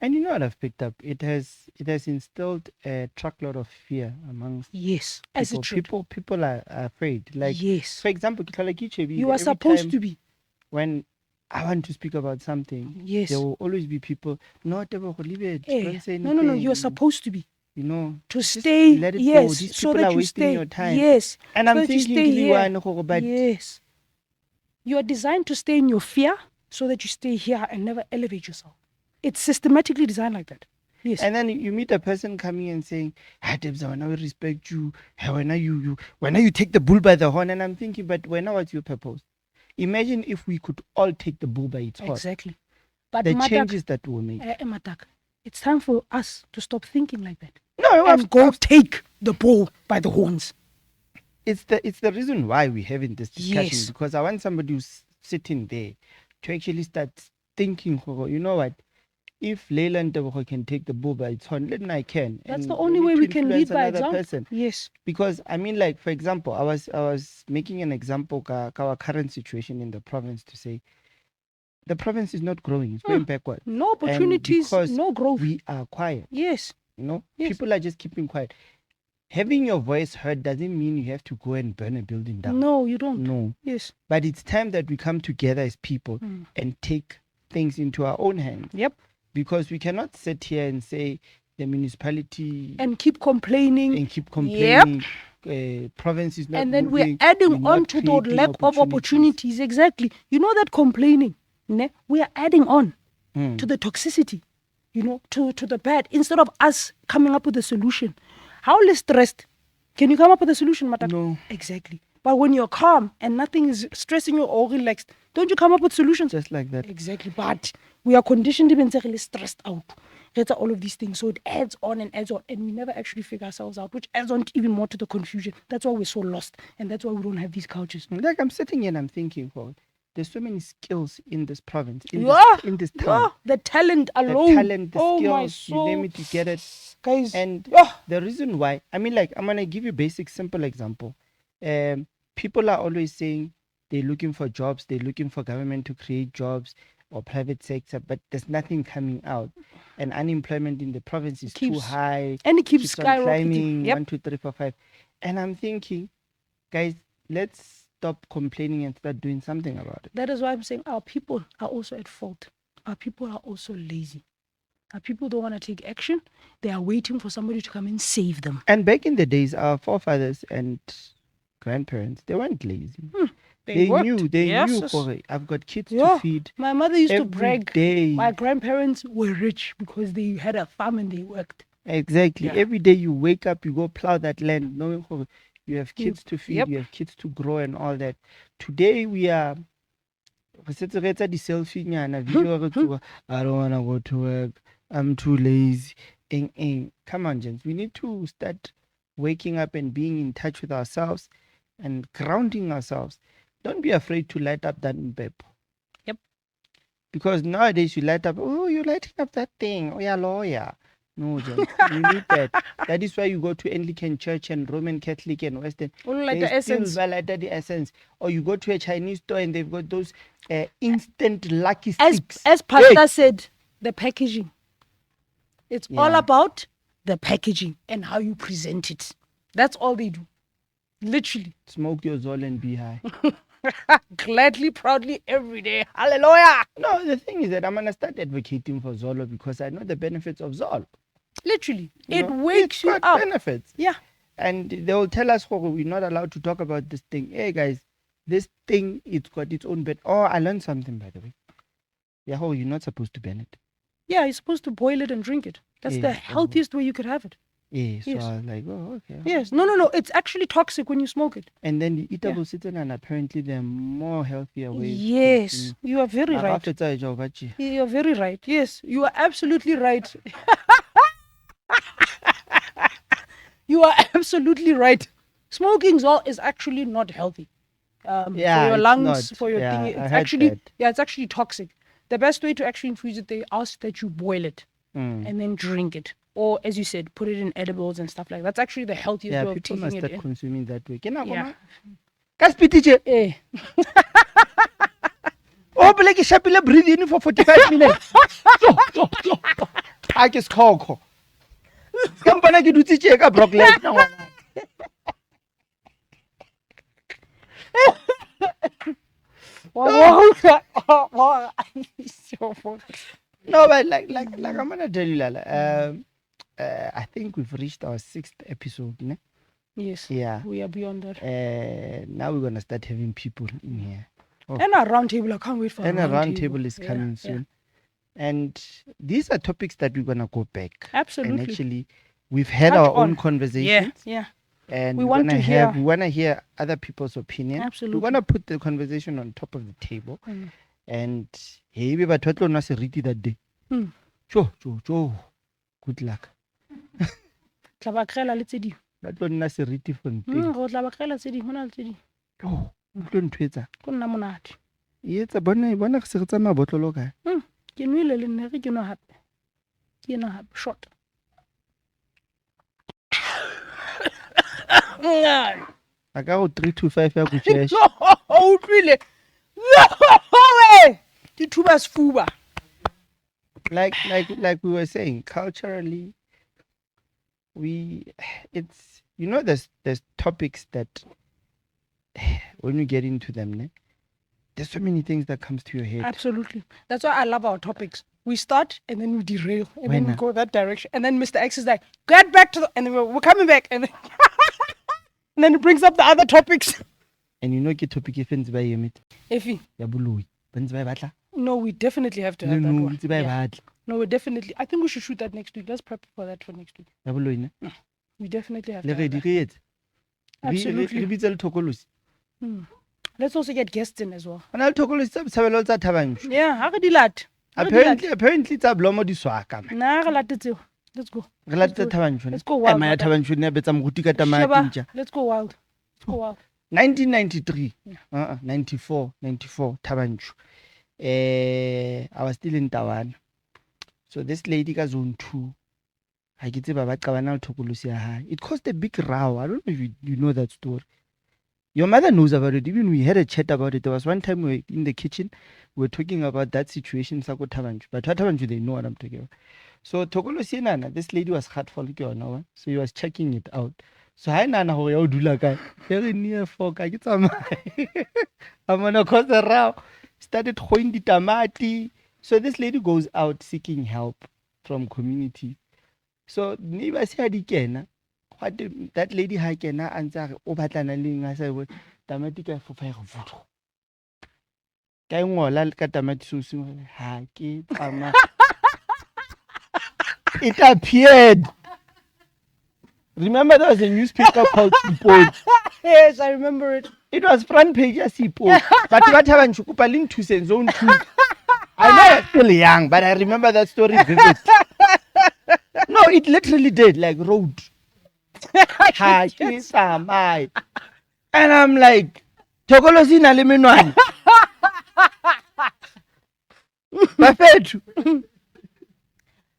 And you know what I've picked up? It has instilled a truckload of fear amongst yes, people. As it should. People are afraid. Like, yes. For example, you are supposed to be. When I want to speak about something, yes, there will always be people. No, leave it. Don't say no. anything. You're supposed to be. You know, to stay. Let it yes, go. These so people that are you wasting stay. your time. Yes, and so I'm thinking, but yes, you are designed to stay in your fear so that you stay here and never elevate yourself. It's systematically designed like that. Yes. And then you meet a person coming and saying, Debza, when I respect you, when you take the bull by the horn, and I'm thinking, but what's your purpose? Imagine if we could all take the bull by its horn. Exactly. But the changes that we'll make. It's time for us to stop thinking like that. No, and go take the bull by the horns. It's the reason why we're having this discussion. Yes. Because I want somebody who's sitting there to actually start thinking, you know what? If Leila and Tebogo can take the bull by its horn, then I can. That's the only way we can lead by example. Person. Yes. Because I mean, like, for example, I was making an example of our current situation in the province to say the province is not growing; it's going backward. No opportunities, no growth. We are quiet. Yes. Yes. People are just keeping quiet. Having your voice heard doesn't mean you have to go and burn a building down. No, you don't. No. Yes. But it's time that we come together as people and take things into our own hands. Yep. Because we cannot sit here and say the municipality and keep complaining. Yep. Province is not and then moving, we're adding on to the lack of opportunities. Exactly. You know that complaining, we are adding on to the toxicity, to the bad, instead of us coming up with a solution. How less stressed? Can you come up with a solution, Mata? No. Exactly. But when you're calm and nothing is stressing you or relaxed, don't you come up with solutions? Just like that. Exactly. But we are conditioned to be really stressed out. That's all of these things. So it adds on, and we never actually figure ourselves out, which adds on even more to the confusion. That's why we're so lost, and that's why we don't have these cultures. Like, I'm sitting here and I'm thinking, there's so many skills in this province, in this town. The talent alone. The skills, my soul. You name it, you get it. Guys. And the reason why, I mean, like, I'm going to give you a basic, simple example. People are always saying they're looking for jobs, they're looking for government to create jobs or private sector, but there's nothing coming out. And unemployment in the province is too high. And it keeps skyrocketing. 1, 2, 3, 4, 5. And I'm thinking, guys, let's stop complaining and start doing something about it. That is why I'm saying our people are also at fault. Our people are also lazy. Our people don't want to take action. They are waiting for somebody to come and save them. And back in the days, our forefathers and grandparents, they weren't lazy. They knew, I've got kids to feed. My mother used to brag. Day. My grandparents were rich because they had a farm and they worked. Exactly. Yeah. Every day you wake up, you go plow that land, knowing you have kids to feed, you have kids to grow and all that. Today we are I don't want to go to work, I'm too lazy. Come on, gents. We need to start waking up and being in touch with ourselves and grounding ourselves. Don't be afraid to light up that pep. Yep. Because nowadays you light up, you're lighting up that thing. Oh, yeah, lawyer. No, gents. You need that. That is why you go to Anglican Church and Roman Catholic and Western. Like the essence. The essence. Or you go to a Chinese store and they've got those instant lucky sticks. As Pastor said, the packaging. It's all about the packaging and how you present it. That's all they do. Literally. Smoke your Zol and be high. Gladly, proudly, every day. Hallelujah. No, the thing is that I'm going to start advocating for Zolo because I know the benefits of Zolo. Literally. It wakes you up. Benefits. Yeah. And they will tell us, oh, we're not allowed to talk about this thing. Hey guys, this thing, it's got its own bed. Oh, I learned something, by the way. Yeah, oh, you're not supposed to burn it. Yeah, you're supposed to boil it and drink it. That's the healthiest way you could have it. Yeah, so I was like, oh, okay. Yes. No. It's actually toxic when you smoke it. And then the eatable sitting, and apparently they're more healthier ways. Yes, you are very right. You are very right. Yes, you are absolutely right. You are absolutely right. Smoking is actually not healthy. For your lungs, for your thing. It's actually toxic. The best way to actually infuse it, they ask that you boil it and then drink it. Or, as you said, put it in edibles and stuff like that. That's actually the healthiest way of taking it. Yeah, people must start consuming that way. Yeah. Oh, but like you breathe in for 45 minutes. I just call. Company ki dutse tje ka broccoli na ngwana. No, but like I'm gonna tell you, Lala. I think we've reached our 6th episode, ne? Yes. Yeah. We are beyond that. Now we're gonna start having people in here. Oh. And a round table, I can't wait for a round table is coming soon. And these are topics that we're gonna go back. Absolutely. And actually, we've had our own conversations. Yeah. And we want to hear other people's opinion. Absolutely. We want to put the conversation on top of the table. And hey, we batho tlo nna seriti that day. Cho. Good luck. Tla ba khela le tse dingwe. Ba tlo nna seriti fonte. Go tla ba khela tse dingwe, hona le tse dingwe. Oh, tlo ntwetsa. Go nna monate. Yetsa bona ge se re tsa mabotlolo ka. Ke nwele le nne ke no hape. Ke no hape short. I got 3 to 5 ya go chesh. Oh, really? No! The tubas fuba. Like we were saying, culturally, it's there's topics that when we get into them, there's so many things that comes to your head. Absolutely. That's why I love our topics. We start and then we derail and then we go that direction. And then Mr. X is like, get back to and then we're coming back. And then, and then it brings up the other topics. And get topic if by Yemit. Effie. No, we definitely have to have that one. Yeah. No, we definitely. I think we should shoot that next week. Let's prep for that for next week. We definitely have to have that. Absolutely. Tokolosi. Let's also get guests in as well. Yeah, how could you lat? Apparently it's a blomo di swaka. Let's go. Let's go wild. Let's go wild. 1993, 94, Tabanchu. I was still in Tawan. So this lady got zone 2. I get about Tokolosi. It caused a big row. I don't know if you know that story. Your mother knows about it. Even we had a chat about it. There was one time we were in the kitchen. We were talking about that situation. But Tabanchu, they know what I'm talking about. So Tokolosi, this lady was heartful. So he was checking it out. So I nana ho ya dula kae very near for ka ke tsamaya I'm gonna cause a row started going the tamati. So this lady goes out seeking help from community. So neighbors here di kena what that lady ha kena antsa o batlana le nga sa bo tamati ka fofa go vuto ka ngola ka tamati so ha ke tsama it appeared. Remember there was a newspaper called Sipol. Yes, I remember it. It was front page of Sipol. But what happened to Kupalin 2 cents zone 2? I know I'm still young, but I remember that story vividly. No, it literally did, like road. And I'm like, Tokolosi na lemenwan.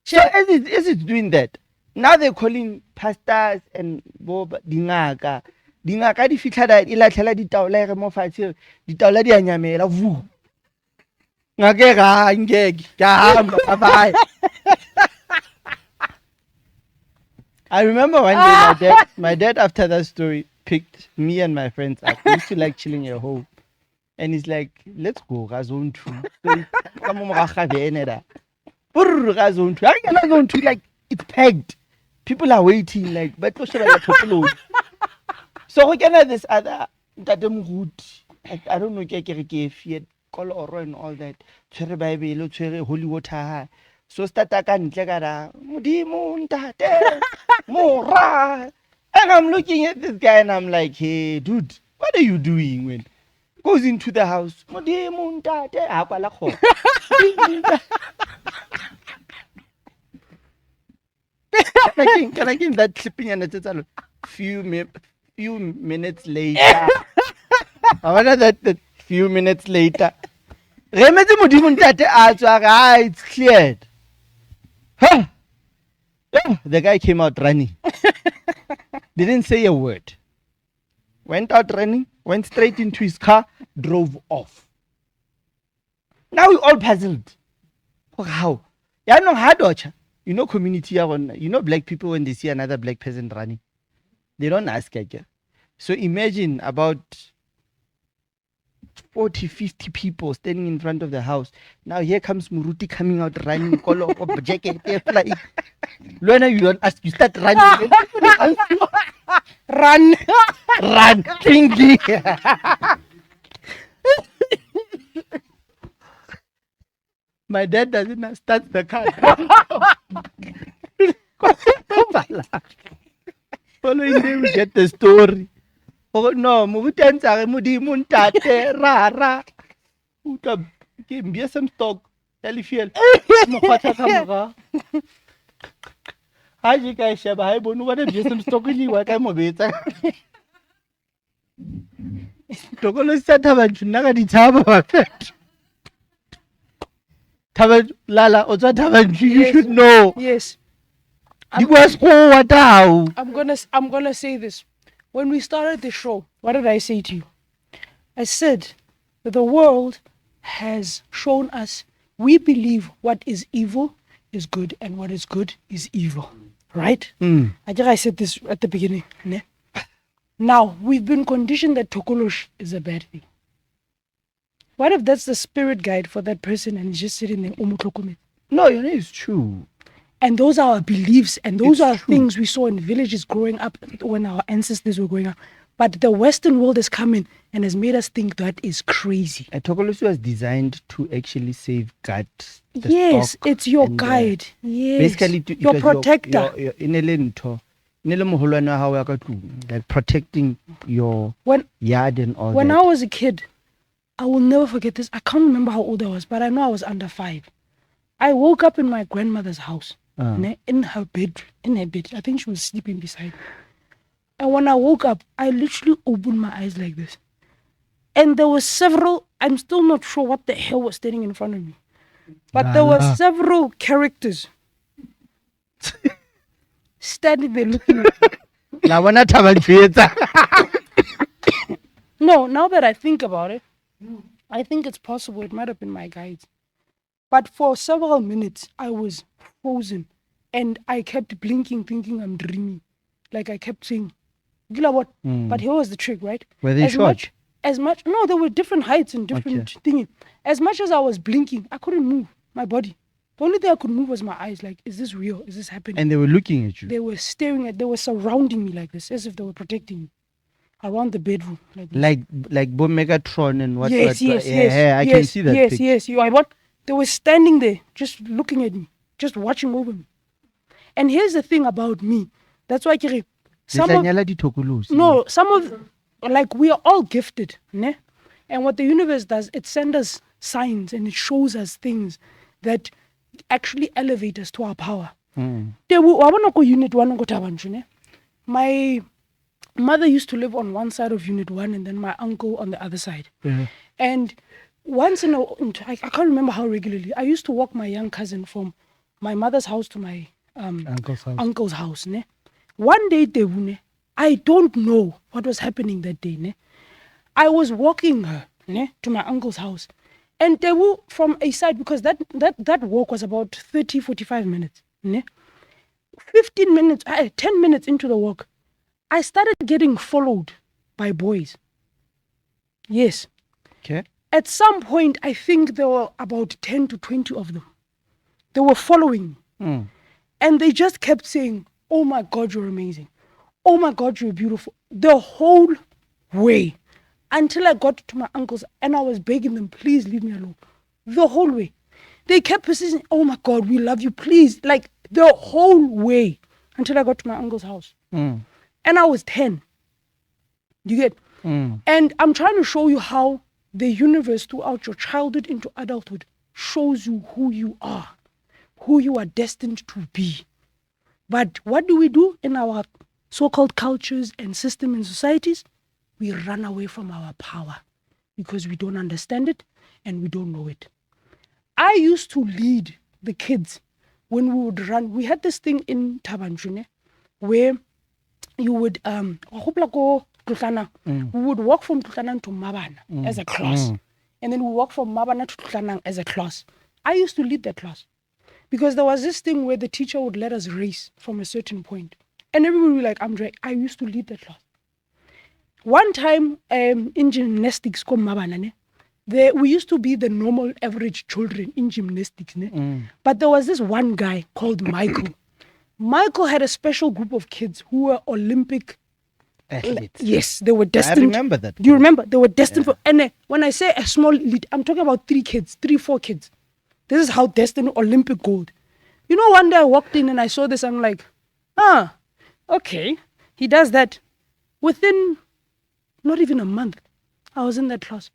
So as it's doing that, now they're calling pastors and dingaka. Dingaka di fitla da ila tlhela di taola re mo fatshe di taola di anyamela vu. Ngake ga ngeke ka bye. I remember one day my dad after that story picked me and my friends up. We used to like chilling at home. And he's like, let's go, zone 2. So come on, zone 2. Zone 2, like it's pegged. People are waiting like, but Tokolosi. So we can have this other Tatum I don't know, Keke, color and all that. Cherry Bible, cherry holy water. So start a can Jagara, Mudimun Tate, Mora. And I'm looking at this guy and I'm like, hey, dude, what are you doing when goes into the house? Mudimun Tate, Apalako. Can I give that clipping and it's a few minutes later? I wonder that few minutes later. It's cleared. Huh? Yeah, the guy came out running. Didn't say a word. Went out running, went straight into his car, drove off. Now we all puzzled. How? Yeah, no hard watch. You know, community, you know, black people, when they see another black person running, they don't ask again. So imagine about 40, 50 people standing in front of the house. Now here comes Muruti coming out running, color of jacket, flying. Luana, you don't ask, you start running. Run. Run, thinking. My dad doesn't start the car. Following day, we get the story. Oh no, Mutanza, Mudi Muntate, Rara. Give me some stock. Elifiel. Hi, you guys, Shaba. I don't know what I'm some stock in you. What I'm of it. Tokolosi said, haven't you never did have a pet? Lala, or that haven't you? You should know. Yes. You was what now? I'm gonna say this. When we started the show, what did I say to you? I said that the world has shown us we believe what is evil is good and what is good is evil. Right? I think I said this at the beginning. Ne? Now, we've been conditioned that Tokolosi is a bad thing. What if that's the spirit guide for that person and he's just sitting there? No, you know, it's true. And those are our beliefs, and those It's are true. things we saw in villages growing up when our ancestors were growing up. But the Western world has come in and has made us think that is crazy. Tokolosi was designed to actually safeguard the Yes, stock it's your and, guide. Yes. basically, your protector. Like protecting your yard and all When that. I was a kid, I will never forget this. I can't remember how old I was, but I know I was under 5. I woke up in my grandmother's house, in her bed. I think she was sleeping beside me. And when I woke up, I literally opened my eyes like this. And there were several, I'm still not sure what the hell was standing in front of me. But there were several characters standing there looking at me. No, now that I think about it, I think it's possible it might have been my guides. But for several minutes, I was frozen. And I kept blinking, thinking I'm dreaming. Like I kept saying, Gila what? But here was the trick, right? Were they short? No, there were different heights and different thingy. As much as I was blinking, I couldn't move my body. The only thing I could move was my eyes. Like, is this real? Is this happening? And they were looking at you. They were they were surrounding me like this, as if they were protecting me around the bedroom. Like Bo Megatron and what? Yes. I can see that. Yes. They were standing there, just looking at me, just watching over me. And here's the thing about me. That's why we are all gifted, ne? And what the universe does, it sends us signs and it shows us things that actually elevate us to our power. My mother used to live on one side of Unit 1 and then my uncle on the other side. And once I can't remember how regularly, I used to walk my young cousin from my mother's house to my uncle's house. Ne? One day, I don't know what was happening that day. Ne? I was walking her to my uncle's house. And they were from a side, because that walk was about 30, 45 minutes. Ne? 10 minutes into the walk, I started getting followed by boys. Yes. Okay. At some point, I think there were about 10 to 20 of them. They were following me. And they just kept saying, oh my God, you're amazing. Oh my God, you're beautiful. The whole way. Until I got to my uncles and I was begging them, please leave me alone. The whole way. They kept persisting, oh my God, we love you, please. Like the whole way until I got to my uncle's house. And I was 10. Do you get? And I'm trying to show you how the universe throughout your childhood into adulthood shows you who you are destined to be. But what do we do in our so-called cultures and system and societies? We run away from our power because we don't understand it and we don't know it. I used to lead the kids when we would run. We had this thing in Tabanjune where you would we would walk from Tluhlanang to Mabana as a class. And then we walk from Mabana to Tluhlanang as a class. I used to lead that class because there was this thing where the teacher would let us race from a certain point. And everybody would be like, Andre, I used to lead that class. One time in gymnastics, we used to be the normal average children in gymnastics. But there was this one guy called Michael. Michael had a special group of kids who were Olympic athletes. Yes, they were destined. I remember that. Do you remember? They were destined for. And when I say a small elite, I'm talking about 4 kids. This is how destined Olympic gold. You know, one day I walked in and I saw this. I'm like, okay, he does that. Within not even a month, I was in that class.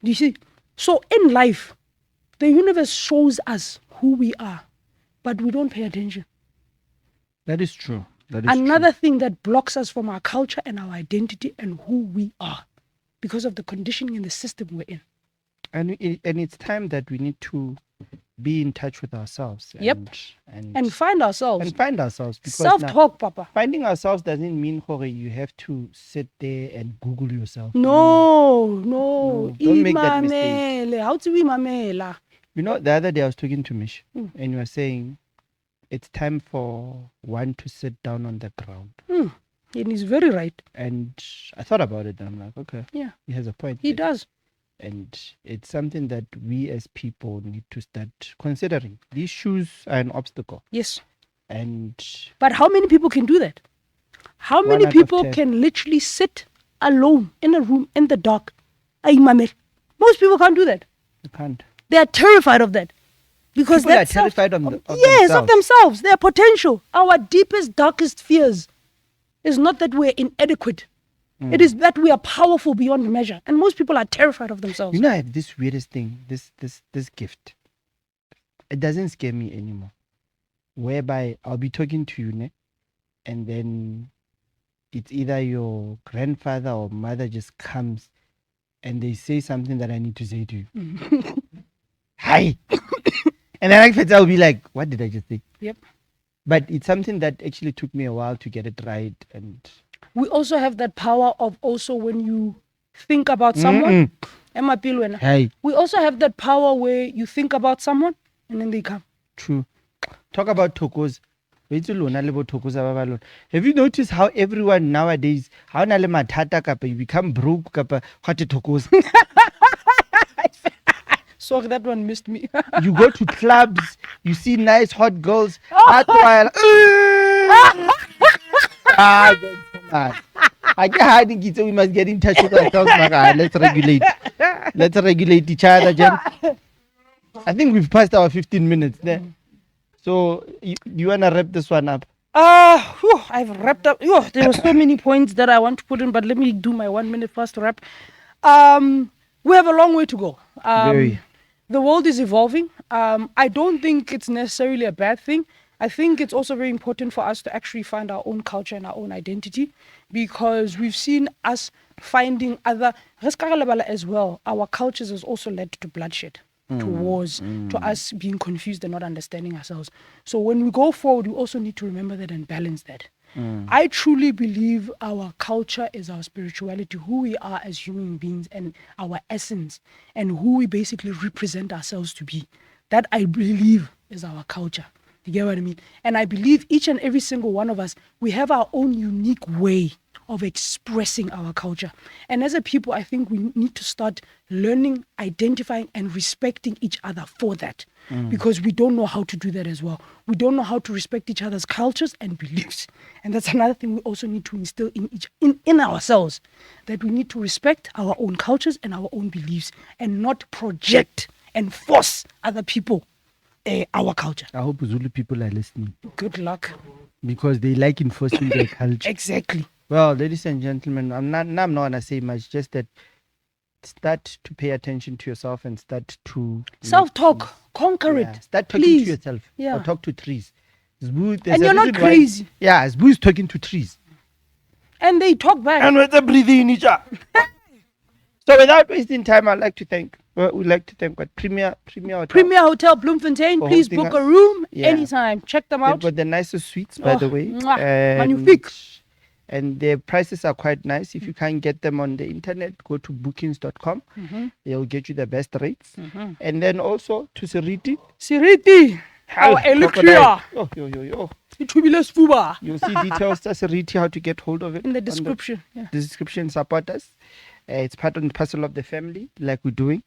Do you see? So in life, the universe shows us who we are, but we don't pay attention. That is true. Another thing that blocks us from our culture and our identity and who we are because of the conditioning and the system we're in. And it's time that we need to be in touch with ourselves. And find ourselves. Because self-talk, Papa. Finding ourselves doesn't mean you have to sit there and Google yourself. No. Don't make that mistake. How to be mamela? You know, the other day I was talking to Mish and you were saying it's time for one to sit down on the ground. And he's very right. And I thought about it and I'm like, okay, yeah, he has a point. He does. And it's something that we as people need to start considering. These shoes are an obstacle. Yes. But how many people can do that? How many people can literally sit alone in a room in the dark? Most people can't do that. They can't. They are terrified of that. Because people are terrified of of themselves. Their potential. Our deepest, darkest fears is not that we're inadequate. It is that we are powerful beyond measure. And most people are terrified of themselves. You know, I have this weirdest thing, this gift. It doesn't scare me anymore. Whereby I'll be talking to you, and then it's either your grandfather or mother just comes and they say something that I need to say to you. Hi. And then I'll be like, what did I just say? Yep. But it's something that actually took me a while to get it right. And we also have that power of also when you think about someone. Hey. We also have that power where you think about someone and then they come. True. Talk about Tokolosi. Have you noticed how everyone nowadays, you become broke, Tokolosi? Sorry, that one missed me. You go to clubs, you see nice hot girls. I get hiding it, so we must get in touch with ourselves. Let's regulate each other, Jen. I think we've passed our 15 minutes there. So you wanna wrap this one up? I've wrapped up. There were so many points that I want to put in, but let me do my 1 minute first wrap. We have a long way to go. Very. The world is evolving. I don't think it's necessarily a bad thing. I think it's also very important for us to actually find our own culture and our own identity, because we've seen us finding other as well. Our cultures has also led to bloodshed, to wars, to us being confused and not understanding ourselves. So when we go forward, we also need to remember that and balance that. I truly believe our culture is our spirituality, who we are as human beings and our essence and who we basically represent ourselves to be. That I believe is our culture. You get what I mean? And I believe each and every single one of us, we have our own unique way of expressing our culture. And as a people, I think we need to start learning, identifying, and respecting each other for that. Because we don't know how to do that as well. We don't know how to respect each other's cultures and beliefs. And that's another thing we also need to instill in ourselves, that we need to respect our own cultures and our own beliefs and not project and force other people our culture. I hope Zulu people are listening. Good luck. Because they like enforcing their culture. Exactly. Well, ladies and gentlemen, I'm not going to say much, just that start to pay attention to yourself and start to self-talk, conquer it. Start talking to yourself or talk to trees. And you're not crazy. Zbu is talking to trees. And they talk back. And we're breathing in each other. So without wasting time, we'd like to thank what Premier Hotel Bloemfontein. Please book a room anytime. Check them out. They've got the nicest suites, by the way. Magnifique. And their prices are quite nice. If you can't get them on the internet, go to bookings.com. They'll get you the best rates. And then also to Siriti. Our Electria. You'll see details to Siriti, how to get hold of it. In the description. The description, support us. It's part and parcel of the family, like we're doing.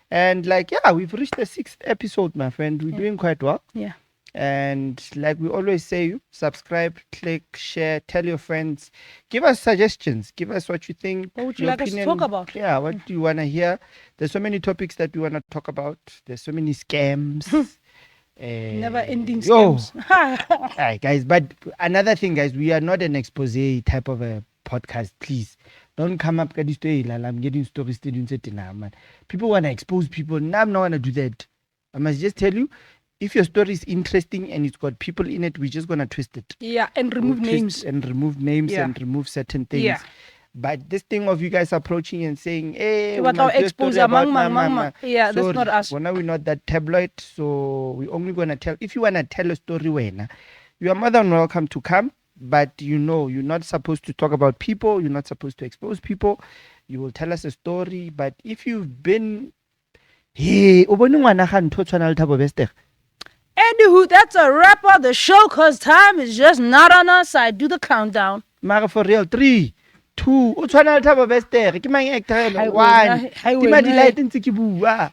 And we've reached the 6th episode, my friend. We're doing quite well. Yeah. And like we always say, subscribe, click, share, tell your friends, give us suggestions, give us what you think. What would you like us to talk about? Yeah, what do you want to hear? There's so many topics that we want to talk about. There's so many scams. Never ending scams. All right, guys. But another thing, guys, we are not an expose type of a podcast. Please don't come up with this. I'm getting stories. Man. People want to expose people. No, I'm not going to do that. I must just tell you, if your story is interesting and it's got people in it, we're just going to twist it. Yeah, and remove names. And remove names and remove certain things. Yeah. But this thing of you guys approaching and saying, hey, we must expose about yeah, that's not us. Well, now we're not that tabloid, so we're only going to tell. If you want to tell a story, you are more than welcome to come. But you're not supposed to talk about people. You're not supposed to expose people. You will tell us a story. But if you've been... Anywho, that's a wrap of the show because time is just not on our side. Do the countdown. Mara for real. 3, 2. O tshwana le Thabo Bester. Ke mang actor? 1. Tima di light ntse ke bua.